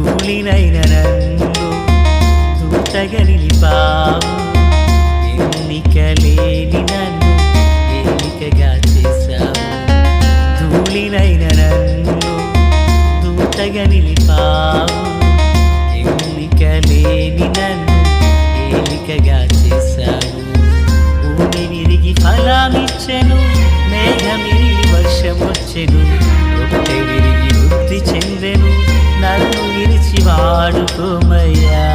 ధూళినైన నన్ను దూతగా నిలిపావు, ఎన్నిక లేని నన్ను ఏలికగా చేశావు. ధూళినైన నన్ను దూతగా నిలిపావు, ఎన్నిక లేని నన్ను ఏలికగా చేశావు. భూమి విరిగి ఫలమిచ్చెను, మేఘమిరిగి వర్షమొచ్చెను, రొట్టె విరిగి వృద్ధి చెందెను, నన్ను విరిచి వాడుకోమయ్యా.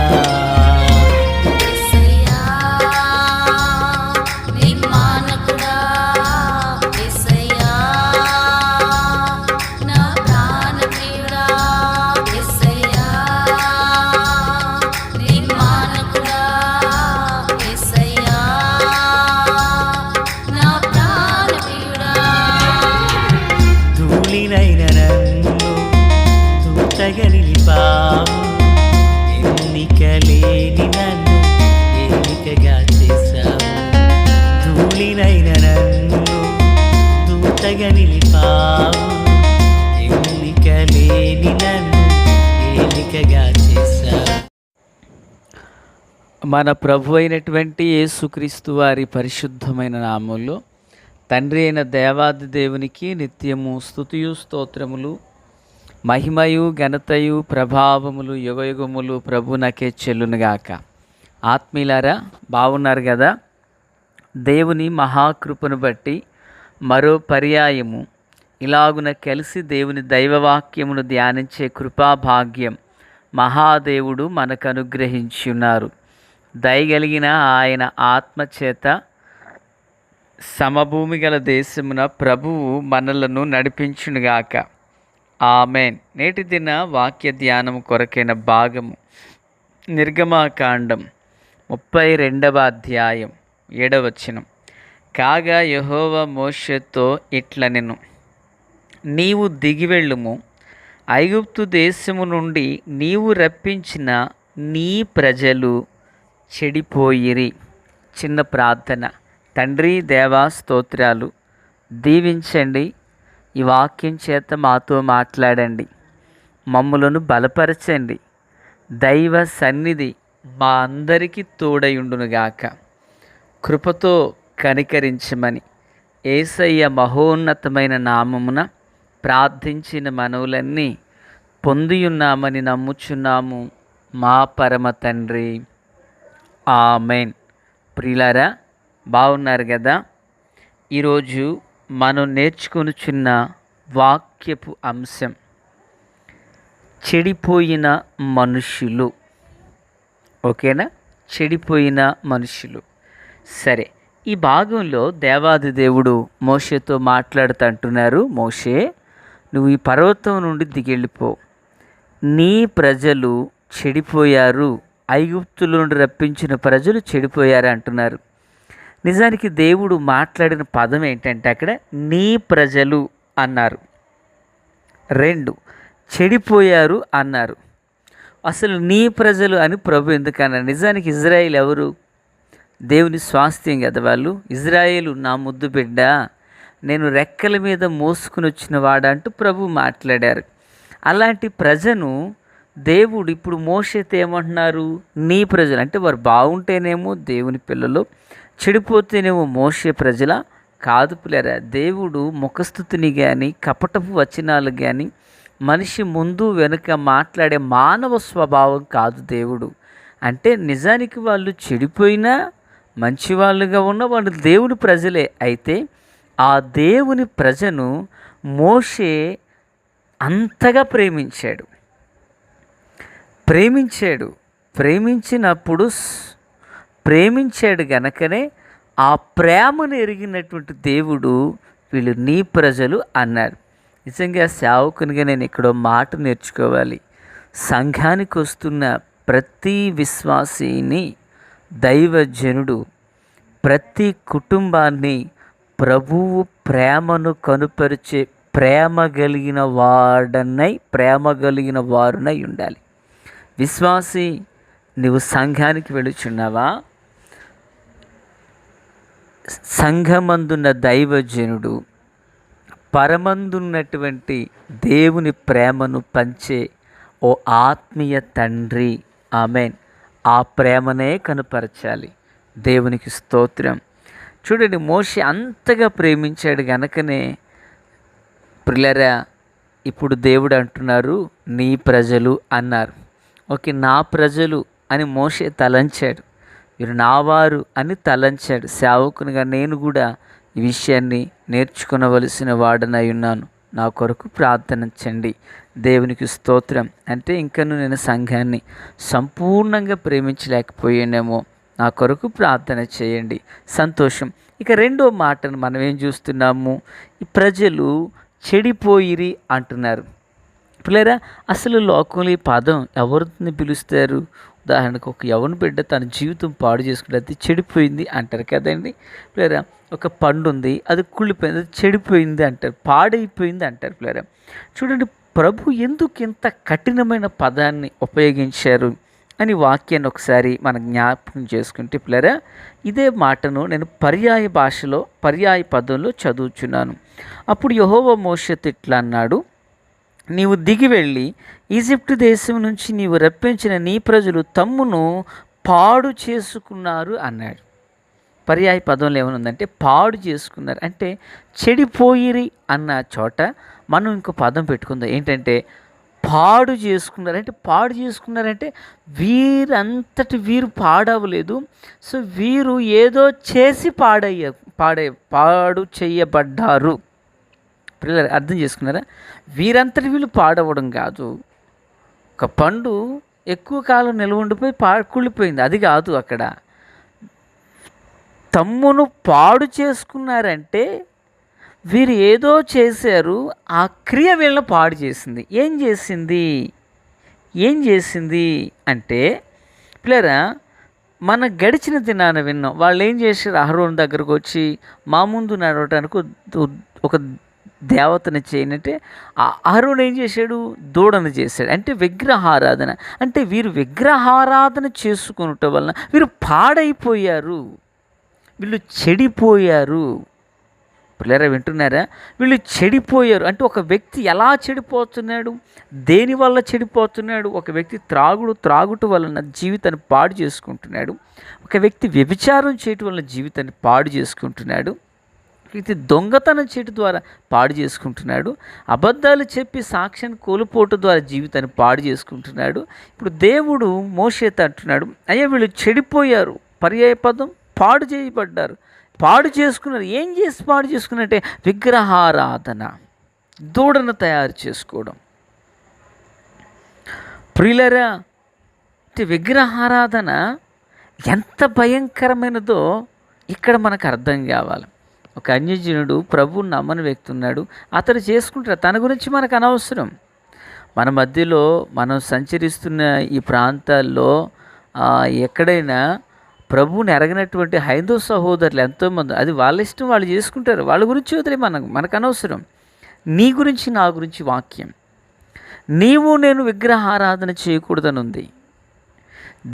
ధూళినైన నన్ను దూతగా నిలిపావు, ఎన్నిక లేని నన్ను ఏలికగా చేశావు. ధూళినైన నన్ను దూతగా నిలిపావు, ఎన్నిక లేని నన్ను ఏలికగా చేశావు. మన ప్రభు అయినటువంటి యేసుక్రీస్తు వారి పరిశుద్ధమైన నామంలో తండ్రి అయిన దేవాది దేవునికి నిత్యము స్తుతియు స్తోత్రములు, మహిమయు ఘనతయు ప్రభావములు యుగయుగములు ప్రభునకే చెల్లునుగాక. ఆత్మీయులారా, బాగున్నారు కదా? దేవుని మహాకృపను బట్టి మరో పర్యాయము ఇలాగున కలిసి దేవుని దైవవాక్యమును ధ్యానించే కృపాభాగ్యం మహాదేవుడు మనకు అనుగ్రహించున్నారు. దయగలిగిన ఆయన ఆత్మచేత సమభూమి గల దేశమున ప్రభువు మనలను నడిపించునుగాక. ఆమెన్. నేటి దిన వాక్య ధ్యానం కొరకైన భాగము నిర్గమాకాండం 32వ అధ్యాయం 7వ వచనం. కాగా యెహోవా మోషేతో ఇట్లనెను, నీవు దిగివెళ్ళుము, ఐగుప్తు దేశము నుండి నీవు రప్పించిన నీ ప్రజలు చెడిపోయిరి. చిన్న ప్రార్థన. తండ్రి, దేవా స్తోత్రాలు, దీవించండి. ఈ వాక్యం చేత మాతో మాట్లాడండి, మమ్ములను బలపరచండి. దైవ సన్నిధి మా అందరికీ తోడయుండునుగాక. కృపతో కనికరించమని యేసయ్య మహోన్నతమైన నామమున ప్రార్థించిన మనవులన్నీ పొందియున్నామని నమ్ముచున్నాము మా పరమ తండ్రి. ఆమెన్. ప్రియులారా, బాగున్నారు కదా? ఈరోజు మనం నేర్చుకొనుచున్న వాక్యపు అంశం చెడిపోయిన మనుషులు. ఓకేనా? చెడిపోయిన మనుషులు. సరే, ఈ భాగంలో దేవాది దేవుడు మోషేతో మాట్లాడుతుంటున్నారు, మోషే, నువ్వు ఈ పర్వతం నుండి దిగెళ్ళిపో, నీ ప్రజలు చెడిపోయారు, ఐగుప్తుల నుండి రప్పించిన ప్రజలు చెడిపోయారు అంటున్నారు. నిజానికి దేవుడు మాట్లాడిన పదం ఏంటంటే అక్కడ నీ ప్రజలు అన్నారు, 2 చెడిపోయారు అన్నారు. అసలు నీ ప్రజలు అని ప్రభు ఎందుకన్నారు? నిజానికి ఇజ్రాయేల్ ఎవరు? దేవుని స్వాస్థ్యం కదా వాళ్ళు. ఇజ్రాయేలు నా ముద్దు బిడ్డ, నేను రెక్కల మీద మోసుకుని వచ్చిన వాడంటూ ప్రభు మాట్లాడారు. అలాంటి ప్రజను దేవుడు ఇప్పుడు మోషేతో ఏమంటున్నారు? నీ ప్రజలు. అంటే వారు బాగుంటేనేమో దేవుని పిల్లలు, చెడిపోతేనేమో మోషే ప్రజల కాదు. పిల్లరా, దేవుడు ముఖస్థుతిని కానీ కపటపు వచనాలు కానీ మనిషి ముందు వెనుక మాట్లాడే మానవ స్వభావం కాదు దేవుడు. అంటే నిజానికి వాళ్ళు చెడిపోయినా మంచివాళ్ళుగా ఉన్న వాళ్ళు దేవుని ప్రజలే. అయితే ఆ దేవుని ప్రజను మోషే అంతగా ప్రేమించాడు గనకనే ఆ ప్రేమను ఎరిగినటువంటి దేవుడు వీళ్ళు నీ ప్రజలు అన్నాడు. నిజంగా సేవకునిగా నేను ఇక్కడ మాట నేర్చుకోవాలి. సంఘానికి వస్తున్న ప్రతి విశ్వాసిని, దైవజనుడు, ప్రతి కుటుంబాన్ని ప్రభువు ప్రేమను కనుపరిచే ప్రేమ కలిగిన వారునై ఉండాలి. విశ్వాసి, నువ్వు సంఘానికి వెళుచున్నావా? సంఘమందున్న దైవజనుడు, పరమందున్నటువంటి దేవుని ప్రేమను పంచే ఓ ఆత్మీయ తండ్రి. ఆమేన్. ఆ ప్రేమనే కనుపరచాలి. దేవునికి స్తోత్రం. చూడండి, మోషే అంతగా ప్రేమించాడు గనుకనే ప్రియులారా, ఇప్పుడు దేవుడు అంటున్నారు నీ ప్రజలు అన్నారు. ఓకే, నా ప్రజలు అని మోషే తలంచాడు, వీరు నావారు అని తలంచాడు. సేవకునిగా నేను కూడా ఈ విషయాన్ని నేర్చుకునవలసిన వాడనై ఉన్నాను. నా కొరకు ప్రార్థించండి. దేవునికి స్తోత్రం. అంటే ఇంకను నేను సంఘాన్ని సంపూర్ణంగా ప్రేమించలేకపోయానేమో, నా కొరకు ప్రార్థన చేయండి. సంతోషం. ఇక రెండో మాటను మనం ఏం చూస్తున్నాము, ఈ ప్రజలు చెడిపోయిరి అంటున్నారు. పిల్లరా, అసలు లోకంలో ఈ పదం ఎవరిని పిలుస్తారు? ఉదాహరణకు ఒక యవన బిడ్డ తన జీవితం పాడు చేసుకుంటే అది చెడిపోయింది అంటారు కదండి. పిల్లరా, ఒక పండు ఉంది, అది కుళ్ళిపోయింది, అది చెడిపోయింది అంటారు, పాడైపోయింది అంటారు. పిల్లరా, చూడండి, ప్రభు ఎందుకు ఇంత కఠినమైన పదాన్ని ఉపయోగించారు అని వాక్యాన్ని ఒకసారి మనం జ్ఞాపకం చేసుకుంటే పిల్లరా, ఇదే మాటను నేను పర్యాయ భాషలో పర్యాయ పదంలో చదువుచున్నాను. అప్పుడు యెహోవా మోషేతో ఇట్లా అన్నాడు, నీవు దిగి వెళ్ళి ఈజిప్టు దేశం నుంచి నీవు రప్పించిన నీ ప్రజలు తమ్మును పాడు చేసుకున్నారు అన్నాడు. పర్యాయ పదంలో ఏమనుందంటే పాడు చేసుకున్నారు అంటే చెడిపోయిరి అన్న చోట మనం ఇంకో పదం పెట్టుకుందాం. ఏంటంటే పాడు చేసుకున్నారంటే, పాడు చేసుకున్నారంటే వీరంతటి వీరు పాడవలేదు. సో వీరు ఏదో చేసి పాడు చేయబడ్డారు. పిల్లలు అర్థం చేసుకున్నారా? వీరంతటి వీళ్ళు పాడవడం కాదు. ఒక పండు ఎక్కువ కాలం నిల్వ ఉండిపోయి కుళ్ళిపోయింది, అది కాదు. అక్కడ తమ్మును పాడు చేసుకున్నారంటే వీరు ఏదో చేశారు, ఆ క్రియ వీళ్ళని పాడు చేసింది. ఏం చేసింది అంటే పిల్లరా, మన గడిచిన దినాన విన్నాం. వాళ్ళు ఏం చేశారు? అహరోను దగ్గరకు వచ్చి మా ముందు నడవటానికి ఒక దేవతను చేయనంటే అహరోను ఏం చేశాడు? దూడను చేశాడు. అంటే విగ్రహారాధన. అంటే వీరు విగ్రహారాధన చేసుకునటం వలన వీరు పాడైపోయారు, వీళ్ళు చెడిపోయారు. పిల్లరా, వింటున్నారా? వీళ్ళు చెడిపోయారు. అంటే ఒక వ్యక్తి ఎలా చెడిపోతున్నాడు, దేనివల్ల చెడిపోతున్నాడు? ఒక వ్యక్తి త్రాగుట వలన జీవితాన్ని పాడు చేసుకుంటున్నాడు. ఒక వ్యక్తి వ్యభిచారం చేయటం వలన జీవితాన్ని పాడు చేసుకుంటున్నాడు. వ్యక్తి దొంగతనం చేయటం ద్వారా పాడు చేసుకుంటున్నాడు. అబద్ధాలు చెప్పి సాక్ష్యాన్ని కోల్పోవటం ద్వారా జీవితాన్ని పాడు చేసుకుంటున్నాడు. ఇప్పుడు దేవుడు మోషేతో అంటున్నాడు, అయ్యా వీళ్ళు చెడిపోయారు. పర్యాయ పదం పాడు చేయబడ్డారు, పాడు చేసుకున్నారు. ఏం చేసి పాడు చేసుకున్నారంటే విగ్రహారాధన, దూడను తయారు చేసుకోవడం. ప్రియులరా, విగ్రహారాధన ఎంత భయంకరమైనదో ఇక్కడ మనకు అర్థం కావాలి. ఒక అన్యజనుడు ప్రభువుని నమ్మని వ్యక్తి ఉన్నాడు, అతడు చేసుకుంటాడు. తన గురించి మనకు అనవసరం. మన మధ్యలో మనం సంచరిస్తున్న ఈ ప్రాంతాల్లో ఎక్కడైనా ప్రభువుని ఎరగనటువంటి హైందవ సహోదరులు ఎంతోమంది, అది వాళ్ళ ఇష్టం, వాళ్ళు చేసుకుంటారు. వాళ్ళ గురించి వదిలే, మనకు అనవసరం. నీ గురించి నా గురించి వాక్యం, నీవు నేను విగ్రహారాధన చేయకూడదని ఉంది.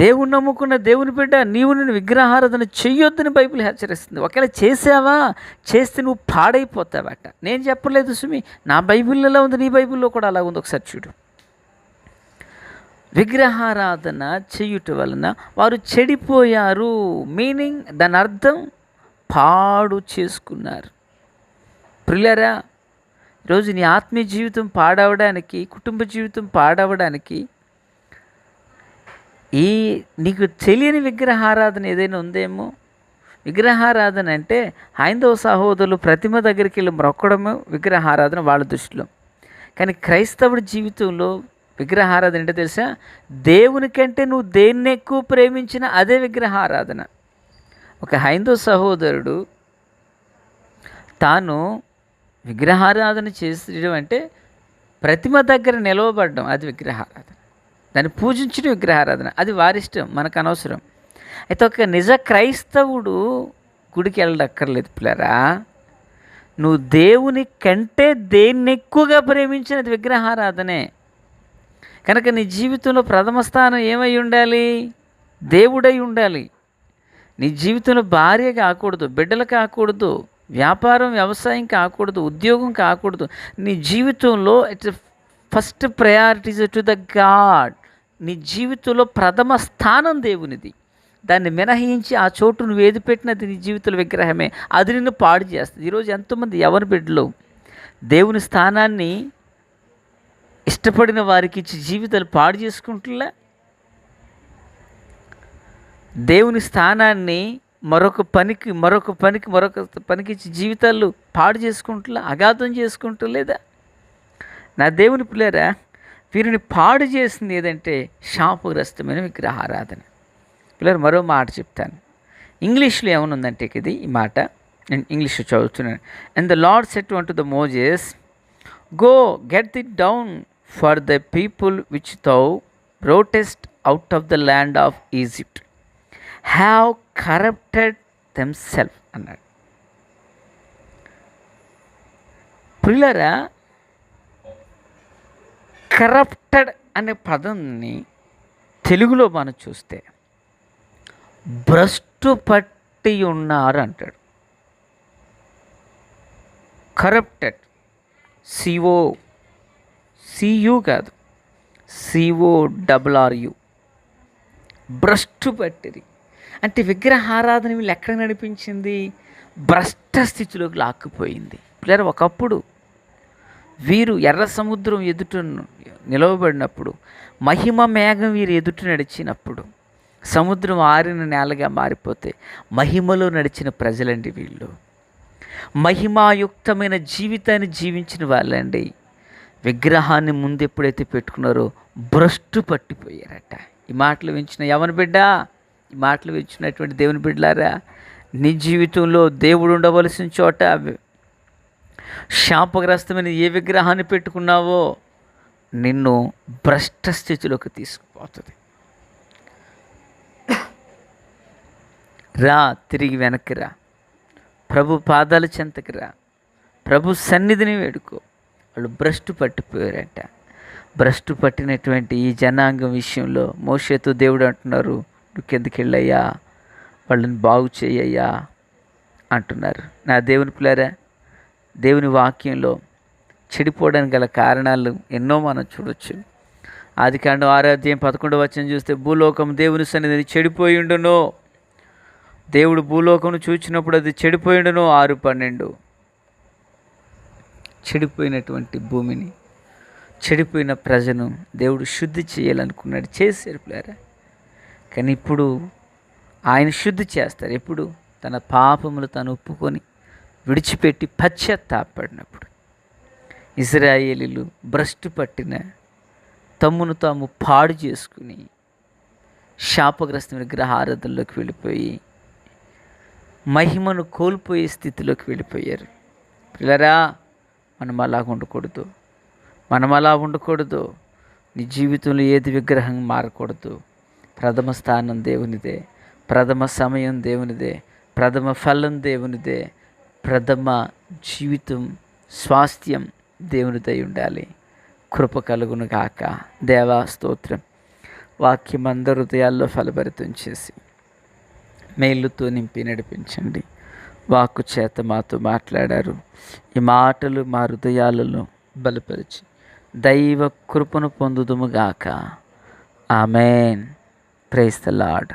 దేవుని నమ్ముకున్న దేవుని బిడ్డ, నీవు నేను విగ్రహారాధన చెయ్యొద్దని బైబిల్ హెచ్చరిస్తుంది. ఒకవేళ చేస్తే నువ్వు పాడైపోతావట. నేను చెప్పలేదు సుమి, నా బైబిల్లో ఉంది, నీ బైబిల్లో కూడా అలా ఉంది. ఒకసారి చూడు. విగ్రహారాధన చేయుట వలన వారు చెడిపోయారు. మీనింగ్, దాని అర్థం పాడు చేసుకున్నారు. ప్రియులారా, ఈరోజు నీ ఆత్మీయ జీవితం పాడవడానికి, కుటుంబ జీవితం పాడవడానికి నీకు తెలియని విగ్రహారాధన ఏదైనా ఉందేమో. విగ్రహారాధన అంటే హైందవ సహోదరులు ప్రతిమ దగ్గరికి వెళ్ళి మొక్కడము విగ్రహారాధన వాళ్ళ దృష్టిలో. కానీ క్రైస్తవుడి జీవితంలో విగ్రహారాధన ఏంటో తెలుసా? దేవుని కంటే నువ్వు దేన్ని ఎక్కువ ప్రేమించినా అదే విగ్రహారాధన. ఒక హైందవ సహోదరుడు తాను విగ్రహారాధన చేసేయడం అంటే ప్రతిమ దగ్గర నిలవబడడం, అది విగ్రహారాధన. దాన్ని పూజించడం విగ్రహారాధన. అది వారిష్టం, మనకు అనవసరం. అయితే ఒక నిజ క్రైస్తవుడు గుడికి వెళ్ళక్కర్లేదు పిల్లరా. నువ్వు దేవుని కంటే దేన్ని ఎక్కువగా ప్రేమించినది విగ్రహారాధనే. కనుక నీ జీవితంలో ప్రథమ స్థానం ఏమై ఉండాలి? దేవుడై ఉండాలి. నీ జీవితంలో భార్య కాకూడదు, బిడ్డలు కాకూడదు, వ్యాపారం వ్యవసాయం కాకూడదు, ఉద్యోగం కాకూడదు. నీ జీవితంలో first priorities to the God. నీ జీవితంలో ప్రథమ స్థానం దేవునిది. దాన్ని మినహాయించి ఆ చోటు నువ్వు ఏది పెట్టినది నీ జీవితంలో విగ్రహమే. అది నిన్ను పాడు చేస్తుంది. ఈరోజు ఎంతోమంది యవన బిడ్డలు దేవుని స్థానాన్ని ఇష్టపడిన వారికి ఇచ్చి జీవితాలు పాడు చేసుకుంటున్నా. దేవుని స్థానాన్ని మరొక పనికి ఇచ్చి జీవితాలు పాడు చేసుకుంటున్నా, అగాధం చేసుకుంటూ లేదా? నా దేవుని పిల్లరా, వీరిని పాడు చేసింది ఏదంటే శాపగ్రస్తమైన విగ్రహారాధన. పిల్లలు మరో మాట చెప్తాను. ఇంగ్లీష్లో ఏమనుందంటే ఇది ఈ మాట నేను ఇంగ్లీష్లో చదువుతున్నాను. And the lord said unto the Moses, go get thee down, for the people which thou broughtest out of the land of Egypt have corrupted themselves అన్నాడు. పిల్లరా, కరప్టెడ్ అనే పదాన్ని తెలుగులో మనం చూస్తే భ్రష్టు పట్టి ఉన్నారు అంటాడు. కరప్టెడ్, సియు కాదు, CORRU, భ్రష్టు పట్టిది. అంటే విగ్రహారాధన వీళ్ళు ఎక్కడ నడిపించింది? భ్రష్ట స్థితిలోకి లాక్కుపోయింది. పిల్లలు, ఒకప్పుడు వీరు ఎర్ర సముద్రం ఎదుట నిలవబడినప్పుడు, మహిమ మేఘం వీరు ఎదుట నడిచినప్పుడు సముద్రం ఆరిన నేలగా మారిపోతే మహిమలో నడిచిన ప్రజలండి వీళ్ళు. మహిమాయుక్తమైన జీవితాన్ని జీవించిన వాళ్ళండి. విగ్రహాన్ని ముందు ఎప్పుడైతే పెట్టుకున్నారో భ్రష్టు పట్టిపోయారట. ఈ మాటలు వించిన యవన బిడ్డ, ఈ మాటలు వించినటువంటి దేవుని బిడ్డలారా, నీ జీవితంలో దేవుడు ఉండవలసిన చోట శాపగ్రస్తమైన ఏ విగ్రహాన్ని పెట్టుకున్నావో నిన్ను భ్రష్ట స్థితిలోకి తీసుకుపోతుంది. రా, తిరిగి వెనక్కి రా, ప్రభు పాదాల చెంతకి రా, ప్రభు సన్నిధిని వేడుకో. వాళ్ళు భ్రష్టు పట్టిపోయారట. భ్రష్టు పట్టినటువంటి ఈ జనాంగం విషయంలో మోషేతో దేవుడు అంటున్నారు, నువ్వు కిందకి వెళ్ళయ్యా, వాళ్ళని బాగు చేయయ్యా అంటున్నారు. నా దేవుని పిల్లరా, దేవుని వాక్యంలో చెడిపోవడానికి గల కారణాలు ఎన్నో మనం చూడొచ్చు. ఆదికాండం 6:11 చూస్తే, భూలోకం దేవుని సన్నిధిని చెడిపోయిండును. దేవుడు భూలోకమును చూచినప్పుడు అది చెడిపోయిండును. 6:12 చెడిపోయినటువంటి భూమిని, చెడిపోయిన ప్రజను దేవుడు శుద్ధి చేయాలనుకున్నాడు, చేశారు పిల్లరా. కానీ ఇప్పుడు ఆయన శుద్ధి చేస్తారు ఎప్పుడు? తన పాపములు తను ఒప్పుకొని విడిచిపెట్టి పశ్చాత్తాపడినప్పుడు. ఇశ్రాయేలీలు భ్రష్టు పట్టిన తమ్మును తాము పాడు చేసుకుని శాపగ్రస్తమైన విగ్రహారాధనలోకి వెళ్ళిపోయి మహిమను కోల్పోయే స్థితిలోకి వెళ్ళిపోయారు. పిల్లరా, మనం అలా ఉండకూడదు. నీ జీవితంలో ఏది విగ్రహం మారకూడదు. ప్రథమ స్థానం దేవునిదే, ప్రథమ సమయం దేవునిదే, ప్రథమ ఫలం దేవునిదే, ప్రథమ జీవితం స్వాస్థ్యం దేవునిదై ఉండాలి. కృప కలుగును గాక. దేవా స్తోత్రం. వాక్యం అందరి హృదయాల్లో ఫలభరితం చేసి మేలుతో నింపి నడిపించండి. వాక్కు చేత మాతో మాట్లాడారు. ఈ మాటలు మా హృదయాలను బలపరిచి దైవ కృపను పొందుదుముగాక. ఆమెన్. Praise the lord.